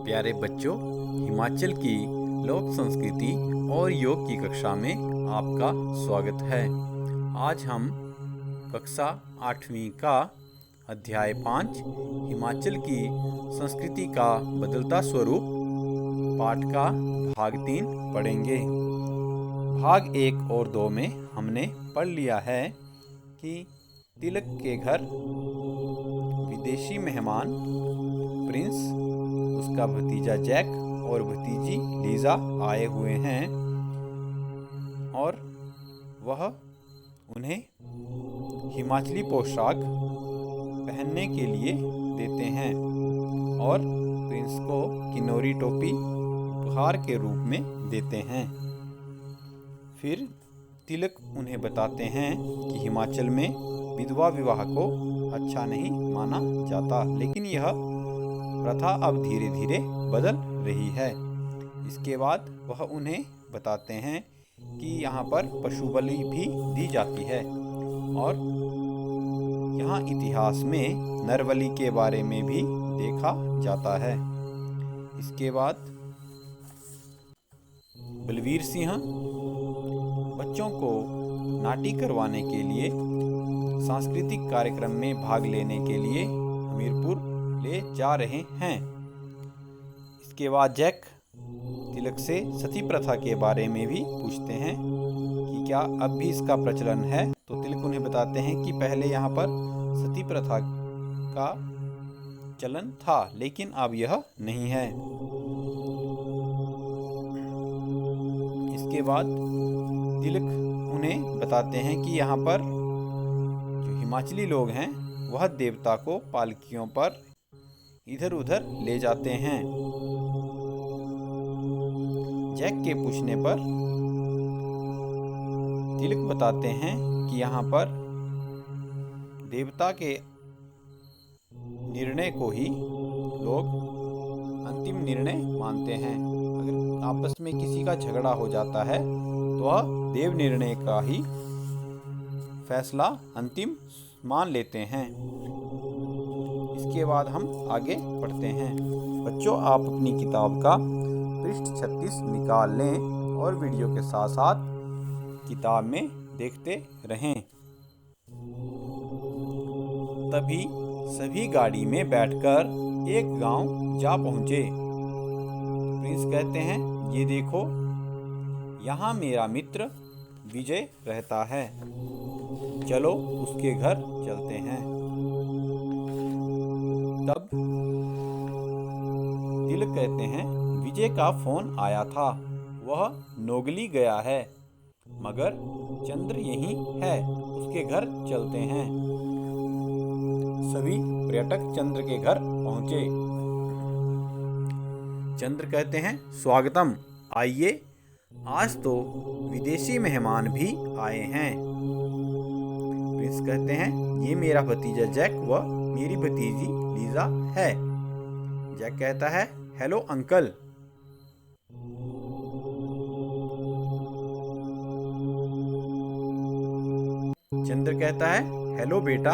प्यारे बच्चों, हिमाचल की लोक संस्कृति और योग की कक्षा में आपका स्वागत है। आज हम कक्षा 8वीं का अध्याय 5 हिमाचल की संस्कृति का बदलता स्वरूप पाठ का भाग 3 पढ़ेंगे। भाग 1 और 2 में हमने पढ़ लिया है कि तिलक के घर विदेशी मेहमान प्रिंस, उसका भतीजा जैक और भतीजी लीजा आए हुए हैं और वह उन्हें हिमाचली पोशाक पहनने के लिए देते हैं और प्रिंस को किन्नौरी टोपी उपहार के रूप में देते हैं। फिर तिलक उन्हें बताते हैं कि हिमाचल में विधवा विवाह को अच्छा नहीं माना जाता, लेकिन यह प्रथा अब धीरे धीरे बदल रही है। इसके बाद वह उन्हें बताते हैं कि यहाँ पर पशु बलि भी दी जाती है और यहाँ इतिहास में नरबलि के बारे में भी देखा जाता है। इसके बाद बलवीर सिंह बच्चों को नाटी करवाने के लिए सांस्कृतिक कार्यक्रम में भाग लेने के लिए हमीरपुर ले जा रहे हैं। इसके बाद जैक तिलक से सती प्रथा के बारे में भी पूछते हैं कि क्या अब भी इसका प्रचलन है। तो तिलक उन्हें बताते हैं कि पहले यहाँ पर सती प्रथा का चलन था, लेकिन अब यह नहीं है। इसके बाद तिलक उन्हें बताते हैं कि यहाँ पर जो हिमाचली लोग हैं वह देवता को पालकियों पर इधर उधर ले जाते हैं। जैक के पूछने पर तिलक बताते हैं कि यहाँ पर देवता के निर्णय को ही लोग अंतिम निर्णय मानते हैं। अगर आपस में किसी का झगड़ा हो जाता है तो वह देव निर्णय का ही फैसला अंतिम मान लेते हैं। इसके बाद हम आगे पढ़ते हैं। बच्चों, आप अपनी किताब का पृष्ठ 36 निकाल लें और वीडियो के साथ साथ किताब में देखते रहें। तभी सभी गाड़ी में बैठकर एक गांव जा पहुंचे। प्रिंस कहते हैं, ये देखो, यहाँ मेरा मित्र विजय रहता है, चलो उसके घर चलते हैं। तब तिलक कहते हैं, विजय का फोन आया था, वह नोगली गया है, मगर चंद्र यहीं है, उसके घर चलते हैं। सभी पर्यटक चंद्र के घर पहुंचे। चंद्र कहते हैं, स्वागतम, आइए, आज तो विदेशी मेहमान भी आए हैं। प्रिंस कहते हैं, ये मेरा भतीजा जैक व मेरी भतीजी लीजा है। जैक कहता है, हेलो अंकल। चंद्र कहता है, हेलो बेटा,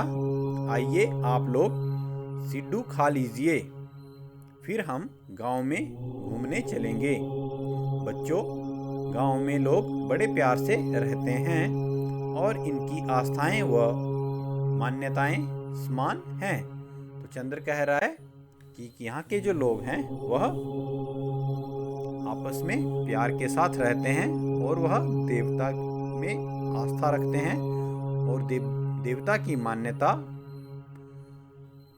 आइए आप लोग सिड्डू खा लीजिए, फिर हम गांव में घूमने चलेंगे। बच्चों, गांव में लोग बड़े प्यार से रहते हैं और इनकी आस्थाएं व मान्यताएं समान हैं। तो चंद्र कह रहा है कि यहाँ के जो लोग हैं वह आपस में प्यार के साथ रहते हैं और वह देवता में आस्था रखते हैं और देवता की मान्यता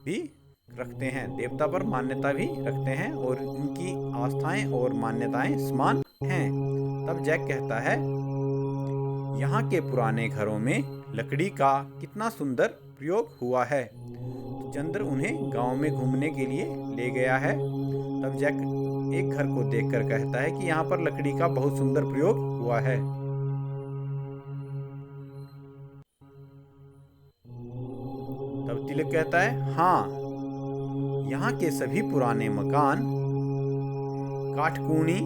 भी रखते हैं, देवता पर मान्यता भी रखते हैं और उनकी आस्थाएं और मान्यताएं समान हैं। तब जैक कहता है, यहाँ के पुराने घरों में लकड़ी का कितना सुंदर प्रयोग हुआ है। तो चंद्र उन्हें गांव में घूमने के लिए ले गया है। तब जैक एक घर को देखकर कहता है कि यहाँ पर लकड़ी का बहुत सुंदर प्रयोग हुआ है। तब तिलक कहता है, हाँ, यहाँ के सभी पुराने मकान काटकुनी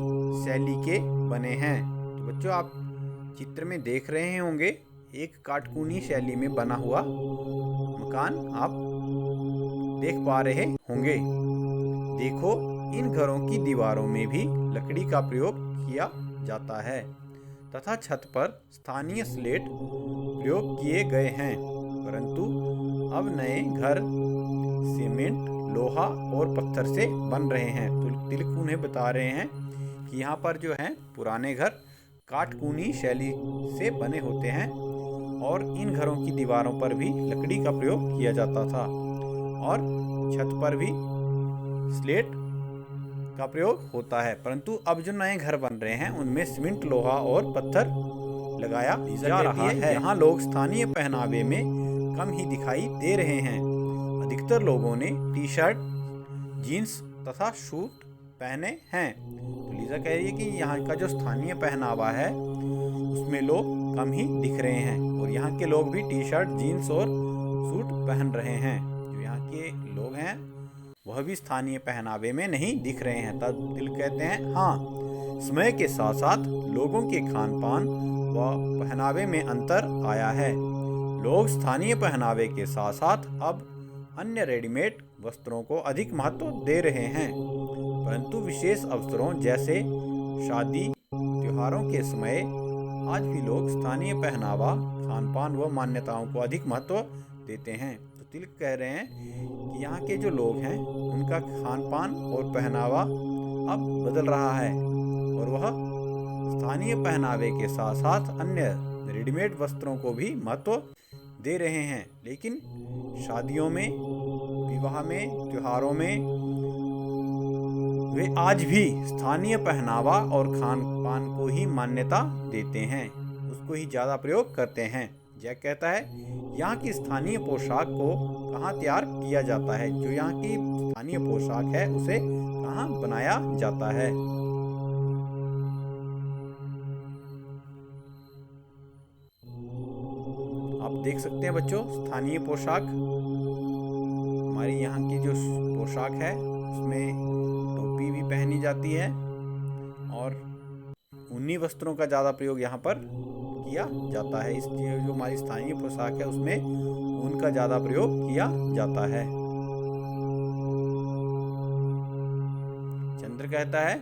शैली के बने हैं। तो बच्चों, आप चित्र में देख रहे होंगे एक काटकुनी शैली में बना हुआ मकान आप देख पा रहे होंगे। देखो, इन घरों की दीवारों में भी लकड़ी का प्रयोग किया जाता है तथा छत पर स्थानीय स्लेट प्रयोग किए गए हैं। परंतु अब नए घर सीमेंट, लोहा और पत्थर से बन रहे हैं। तो तिलक उन्हें बता रहे हैं कि यहाँ पर जो है पुराने घर काटकूनी शैली से बने होते हैं और इन घरों की दीवारों पर भी लकड़ी का प्रयोग किया जाता था और छत पर भी स्लेट का प्रयोग होता है। परंतु अब जो नए घर बन रहे हैं उनमें सीमेंट, लोहा और पत्थर लगाया जा रहा है। यहाँ लोग स्थानीय पहनावे में कम ही दिखाई दे रहे हैं। अधिकतर लोगों ने टी शर्ट, जीन्स तथा सूट पहने हैं। तो लीजा कह रही है कि यहाँ का जो स्थानीय पहनावा है उसमें लोग कम ही दिख रहे हैं और यहाँ के लोग भी टी शर्ट, जीन्स और सूट पहन रहे हैं। जो यहाँ के लोग हैं वह भी स्थानीय पहनावे में नहीं दिख रहे हैं। तब दिल कहते हैं, हाँ, समय के साथ साथ लोगों के खान पान व पहनावे में अंतर आया है। लोग स्थानीय पहनावे के साथ साथ अब अन्य रेडीमेड वस्त्रों को अधिक महत्व दे रहे हैं। परंतु विशेष अवसरों जैसे शादी, त्योहारों के समय आज भी लोग स्थानीय पहनावा, खान पान व मान्यताओं को अधिक महत्व देते हैं। तो तिलक कह रहे हैं कि यहाँ के जो लोग हैं उनका खान पान और पहनावा अब बदल रहा है और वह स्थानीय पहनावे के साथ साथ अन्य रेडीमेड वस्त्रों को भी महत्व दे रहे हैं। लेकिन शादियों में, विवाह में, त्योहारों में वे आज भी स्थानीय पहनावा और खान पान को ही मान्यता देते हैं, उसको ही ज़्यादा प्रयोग करते हैं। जैक कहता है, यहाँ की स्थानीय पोशाक को कहाँ तैयार किया जाता है? जो यहाँ की स्थानीय पोशाक है उसे कहाँ बनाया जाता है? आप देख सकते हैं बच्चों, स्थानीय पोशाक हमारी यहाँ की जो पोशाक है उसमें टोपी भी पहनी जाती है और ऊनी वस्त्रों का ज़्यादा प्रयोग यहाँ पर किया जाता है। इसलिए जो हमारी स्थानीय पोशाक है उसमें ऊन का ज़्यादा प्रयोग किया जाता है। चंद्र कहता है,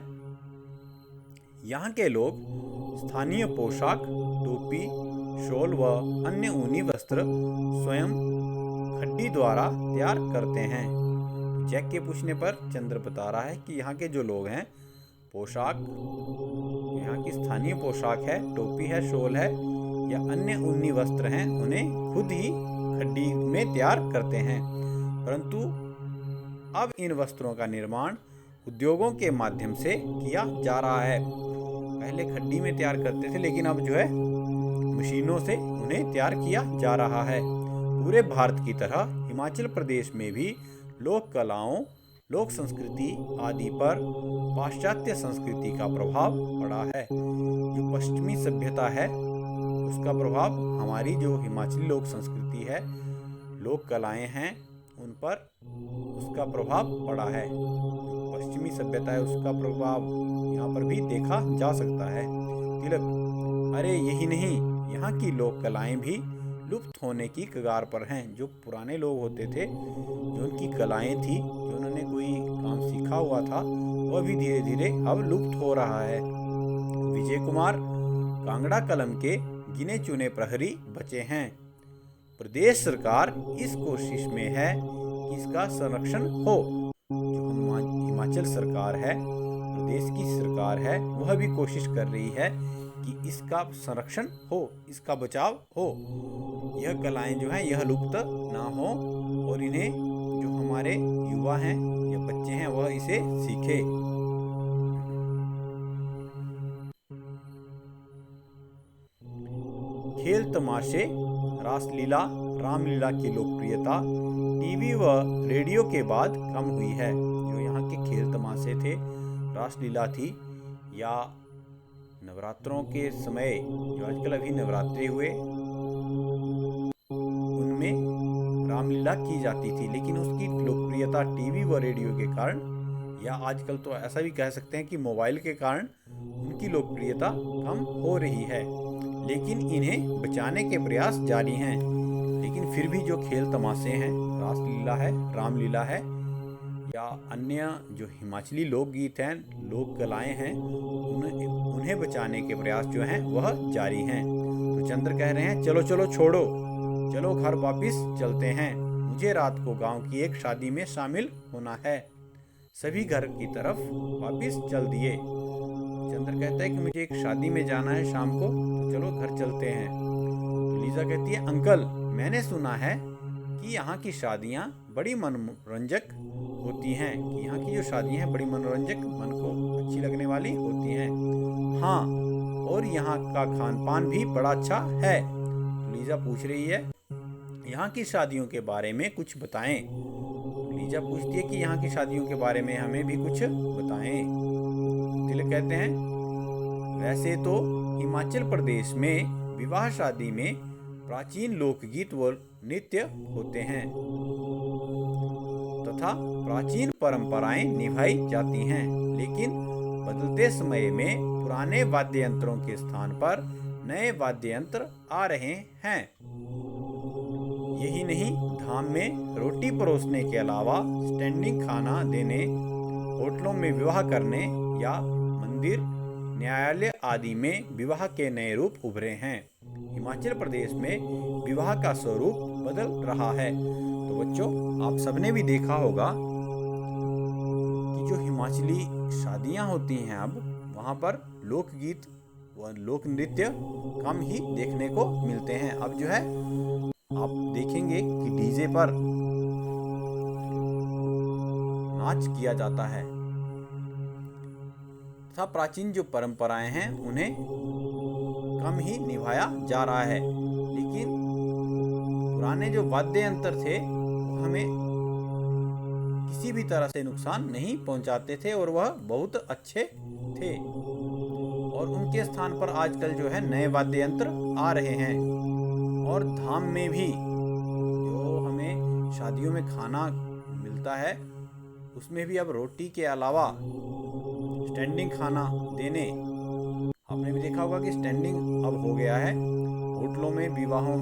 यहाँ के लोग स्थानीय पोशाक, टोपी, शॉल व अन्य ऊनी वस्त्र स्वयं खड्डी द्वारा तैयार करते हैं। जैक के पूछने पर चंद्र बता रहा है कि यहाँ के जो लोग हैं पोशाक, यहाँ की स्थानीय पोशाक है, टोपी है, शॉल है या अन्य ऊनी वस्त्र हैं, उन्हें खुद ही खड्डी में तैयार करते हैं। परंतु अब इन वस्त्रों का निर्माण उद्योगों के माध्यम से किया जा रहा है। पहले खड्डी में तैयार करते थे लेकिन अब जो है मशीनों से उन्हें तैयार किया जा रहा है। पूरे भारत की तरह हिमाचल प्रदेश में भी लोक कलाओं, लोक संस्कृति आदि पर पाश्चात्य संस्कृति का प्रभाव पड़ा है। जो पश्चिमी सभ्यता है उसका प्रभाव हमारी जो हिमाचली लोक संस्कृति है, लोक कलाएं हैं, उन पर उसका प्रभाव पड़ा है। जो पश्चिमी सभ्यता है उसका प्रभाव यहाँ पर भी देखा जा सकता है। तिलक, अरे यही नहीं, यहाँ की लोक कलाएं भी लुप्त होने की कगार पर हैं। जो पुराने लोग होते थे, जो उनकी कलाएं थी, जो उन्होंने कोई काम सीखा हुआ था, वह भी धीरे धीरे अब लुप्त हो रहा है। विजय कुमार, कांगड़ा कलम के गिने चुने प्रहरी बचे हैं। प्रदेश सरकार इस कोशिश में है कि इसका संरक्षण हो। जो हिमाचल सरकार है, प्रदेश की सरकार है, वह भी कोशिश कर रही है कि इसका संरक्षण हो, इसका बचाव हो। यह कलाएं जो हैं यह लुप्त ना हो और इन्हें जो हमारे युवा हैं या बच्चे हैं वह इसे सीखे। खेल तमाशे, रासलीला, रामलीला की लोकप्रियता टीवी व रेडियो के बाद कम हुई है। जो यहाँ के खेल तमाशे थे, रासलीला थी या नवरात्रों के समय जो आजकल अभी नवरात्रि हुए उनमें रामलीला की जाती थी, लेकिन उसकी लोकप्रियता टीवी व रेडियो के कारण या आजकल तो ऐसा भी कह सकते हैं कि मोबाइल के कारण उनकी लोकप्रियता कम हो रही है। लेकिन इन्हें बचाने के प्रयास जारी हैं। लेकिन फिर भी जो खेल तमाशे हैं, रासलीला है, रामलीला है या अन्य जो हिमाचली लोकगीत हैं, लोक कलाएं हैं, उन्हें बचाने के प्रयास जो हैं वह जारी हैं। तो चंद्र कह रहे हैं चलो चलो छोड़ो, चलो घर वापिस चलते हैं, मुझे रात को गांव की एक शादी में शामिल होना है। सभी घर की तरफ वापिस चल दिए। चंद्र कहता है कि मुझे एक शादी में जाना है शाम को, तो चलो घर चलते हैं। तो लीजा कहती है अंकल, मैंने सुना है कि यहाँ की शादियाँ बड़ी मनोरंजक होती हैं, कि यहाँ की जो शादियाँ हैं बड़ी मनोरंजक, मन को अच्छी लगने वाली होती हैं। हाँ, और यहाँ का खान पान भी बड़ा अच्छा है। तो लीजा पूछ रही है यहाँ की शादियों के बारे में कुछ बताएं। तो लीजा पूछती है कि यहाँ की शादियों के बारे में हमें भी कुछ बताएं। तिलक कहते हैं वैसे तो हिमाचल प्रदेश में विवाह शादी में प्राचीन लोकगीत व नृत्य होते हैं तथा प्राचीन परंपराएं निभाई जाती हैं, लेकिन बदलते समय में पुराने वाद्य यंत्रों के स्थान पर नए वाद्य यंत्र आ रहे हैं। यही नहीं, धाम में रोटी परोसने के अलावा स्टैंडिंग खाना देने, होटलों में विवाह करने या मंदिर, न्यायालय आदि में विवाह के नए रूप उभरे हैं। हिमाचल प्रदेश में विवाह का स्वरूप बदल रहा है। तो बच्चों, आप सबने भी देखा होगा कि जो हिमाचली शादियां होती हैं अब वहाँ पर लोकगीत व लोक नृत्य कम ही देखने को मिलते हैं। अब जो है आप देखेंगे कि डीजे पर नाच किया जाता है तथा प्राचीन जो परंपराएं हैं उन्हें कम ही निभाया जा रहा है, लेकिन पुराने जो वाद्य यंत्र थे वो हमें किसी भी तरह से नुकसान नहीं पहुंचाते थे और वह बहुत अच्छे थे। और उनके स्थान पर आजकल जो है नए वाद्य यंत्र आ रहे हैं। और धाम में भी जो हमें शादियों में खाना मिलता है उसमें भी अब रोटी के अलावा स्टैंडिंग खाना देने, आपने भी देखा होगा कि स्टैंडिंग अब हो गया है। होटलों में विवाहों,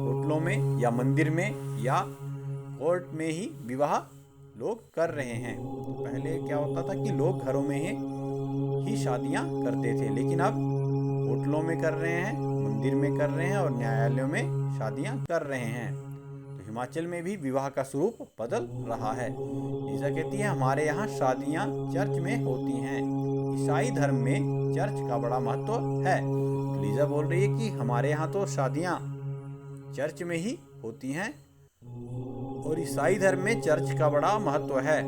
होटलों में या मंदिर में या कोर्ट में ही विवाह लोग कर रहे हैं। पहले क्या होता था कि लोग घरों में ही शादियां करते थे, लेकिन अब होटलों में कर रहे हैं, मंदिर में कर रहे हैं और न्यायालयों में शादियां कर रहे हैं। तो हिमाचल में भी विवाह का स्वरूप बदल रहा है। लीजा कहती है हमारे यहाँ शादियां चर्च में होती हैं। ईसाई धर्म में चर्च का बड़ा महत्व है। तो लीजा बोल रही है कि हमारे यहाँ तो शादियां चर्च में ही होती हैं और ईसाई धर्म में चर्च का बड़ा महत्व है।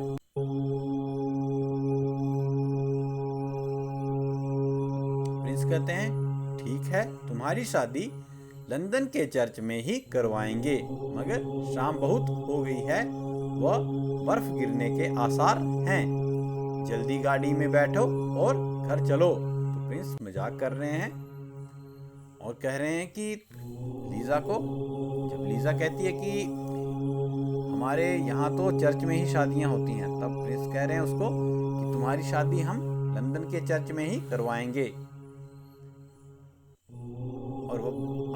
प्रिंस कहते हैं ठीक है, तुम्हारी शादी लंदन के चर्च में ही करवाएंगे, मगर शाम बहुत हो गई है व बर्फ गिरने के आसार हैं, जल्दी गाड़ी में बैठो और घर चलो। तो प्रिंस मजाक कर रहे हैं और कह रहे हैं कि लीजा को, जब लीजा कहती है कि हमारे यहाँ तो चर्च में ही शादियाँ होती हैं, तब प्रिंस कह रहे हैं उसको कि तुम्हारी शादी हम लंदन के चर्च में ही करवाएंगे और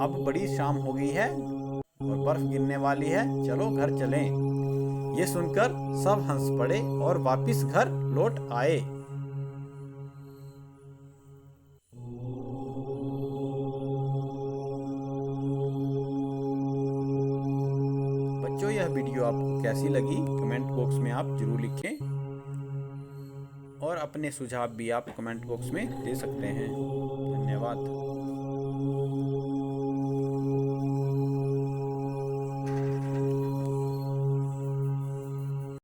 अब बड़ी शाम हो गई है और बर्फ गिरने वाली है, चलो घर चलें। ये सुनकर सब हंस पड़े और वापिस घर लौट आए। बच्चों, यह वीडियो आपको कैसी लगी कमेंट बॉक्स में आप जरूर लिखें और अपने सुझाव भी आप कमेंट बॉक्स में दे सकते हैं। धन्यवाद।